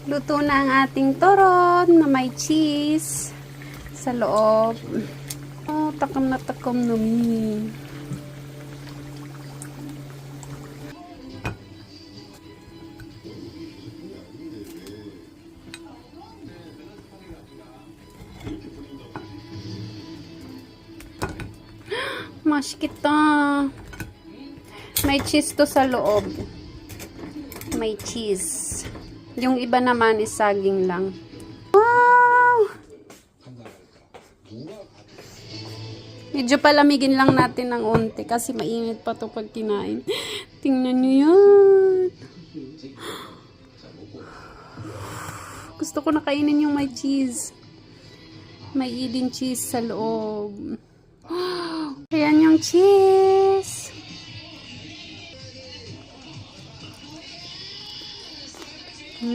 Luto na ang ating toron na may cheese sa loob. Oh, takam na takam na mi. Mash kita. May cheese to sa loob. May cheese. Yung iba naman is saging lang. Wow! Medyo palamigin lang natin ng unti kasi mainit pa to pag kinain. Tingnan nyo yan. Gusto ko na kainin yung may cheese. May hidden cheese sa loob. Ayan yung cheese.